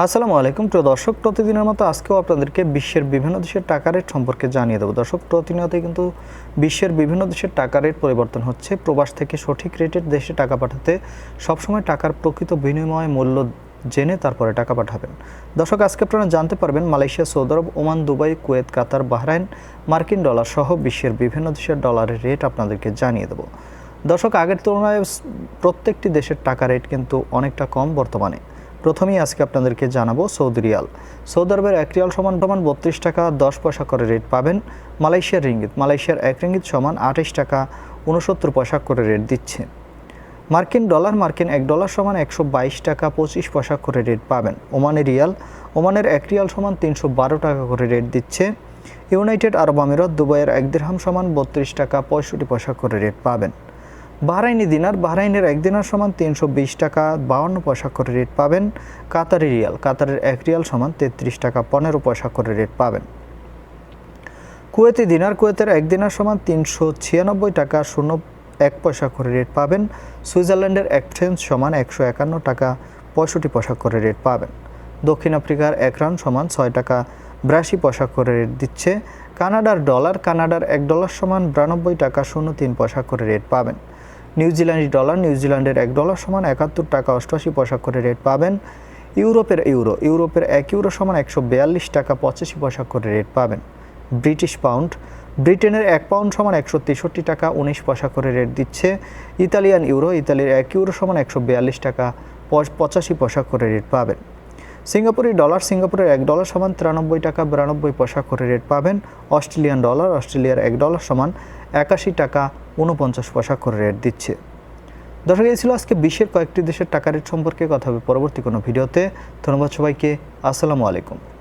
আসসালামু আলাইকুম প্রিয় দর্শক, প্রতিদিনের মতো আজকেও আপনাদেরকে বিশ্বের বিভিন্ন দেশের টাকা রেট সম্পর্কে জানিয়ে দেবো। দর্শক, প্রতিনিয়তই কিন্তু বিশ্বের বিভিন্ন দেশের টাকা রেট পরিবর্তন হচ্ছে। প্রবাস থেকে সঠিক রেটের দেশে টাকা পাঠাতে সবসময় টাকার প্রকৃত বিনিময় মূল্য জেনে তারপরে টাকা পাঠাবেন। দর্শক, আজকে আপনারা জানতে পারবেন মালয়েশিয়া, সৌদি আরব, ওমান, দুবাই, কুয়েত, কাতার, বাহরাইন, মার্কিন ডলার সহ বিশ্বের বিভিন্ন দেশের ডলারের রেট আপনাদেরকে জানিয়ে দেবো। দর্শক, আগের তুলনায় প্রত্যেকটি দেশের টাকা রেট কিন্তু অনেকটা কম বর্তমানে। প্রথমেই আজকে আপনাদেরকে জানাবো সৌদি রিয়াল। সৌদি আরবের 1 রিয়াল সমান 32 টাকা 10 পয়সা করে রেট পাবেন। মালয়েশিয়ার রিঙ্গিত, মালয়েশিয়ার 1 রিঙ্গিত সমান 28 টাকা 69 পয়সা করে রেট দিচ্ছে। মার্কিন ডলার, মার্কিন 1 ডলার সমান 122 টাকা 25 পয়সা করে রেট পাবেন। ওমানের রিয়াল, ওমানের 1 রিয়াল সমান 312 টাকা করে রেট দিচ্ছে। ইউনাইটেড আরব আমিরাত, দুবাইয়ের 1 দিরহাম সমান 32 টাকা 65 পয়সা করে রেট পাবেন। বাহরাইনি দিনার, বাহরাইনের 1 দিনার সমান 320 টাকা 52 পয়সা করে রেট পাবেন। কাতারি রিয়াল, কাতারের 1 রিয়াল সমান 33 টাকা 15 পয়সা করে রেট পাবেন। কুয়েতি দিনার, কুয়েতের 1 দিনার সমান 396 টাকা 01 পয়সা করে রেট পাবেন। সুইজারল্যান্ডের এক্সচেঞ্জ সমান 151 টাকা 65 পয়সা করে রেট পাবেন। দক্ষিণ আফ্রিকার 1 রান সমান 6 টাকা 82 পয়সা করে রেট দিচ্ছে। কানাডার ডলার, কানাডার 1 ডলার সমান 92 টাকা 03 পয়সা করে রেট পাবেন। নিউজিল্যান্ডি ডলার, নিউজিল্যান্ডের 1 ডলার সমান 71 টাকা 88 পয়সা করে রেট পাবেন। ইউরোপের ইউরো, ইউরোপের 1 ইউরো সমান 142 টাকা 85 পয়সা করে রেট পাবেন। ব্রিটিশ পাউন্ড, ব্রিটেনের 1 পাউন্ড সমান 163 টাকা 19 পয়সা করে রেট দিচ্ছে। ইতালিয়ান ইউরো, ইতালির 1 ইউরো সমান 142 টাকা 85 পয়সা করে রেট পাবেন। সিঙ্গাপুরি ডলার, সিঙ্গাপুরের 1 ডলার সমান 93 টাকা 92 পয়সা করে রেট পাবেন। অস্ট্রেলিয়ান ডলার, অস্ট্রেলিয়ার 1 ডলার সমান 81 টাকা 49 পয়সা করে রেট দিচ্ছে। দর্শক, এই ছিল আজকে বিশ্বের কয়েকটি দেশের টাকা রেট সম্পর্কে কথা হবে পরবর্তী কোনো ভিডিওতে। ধন্যবাদ সবাইকে। আসসালামু আলাইকুম।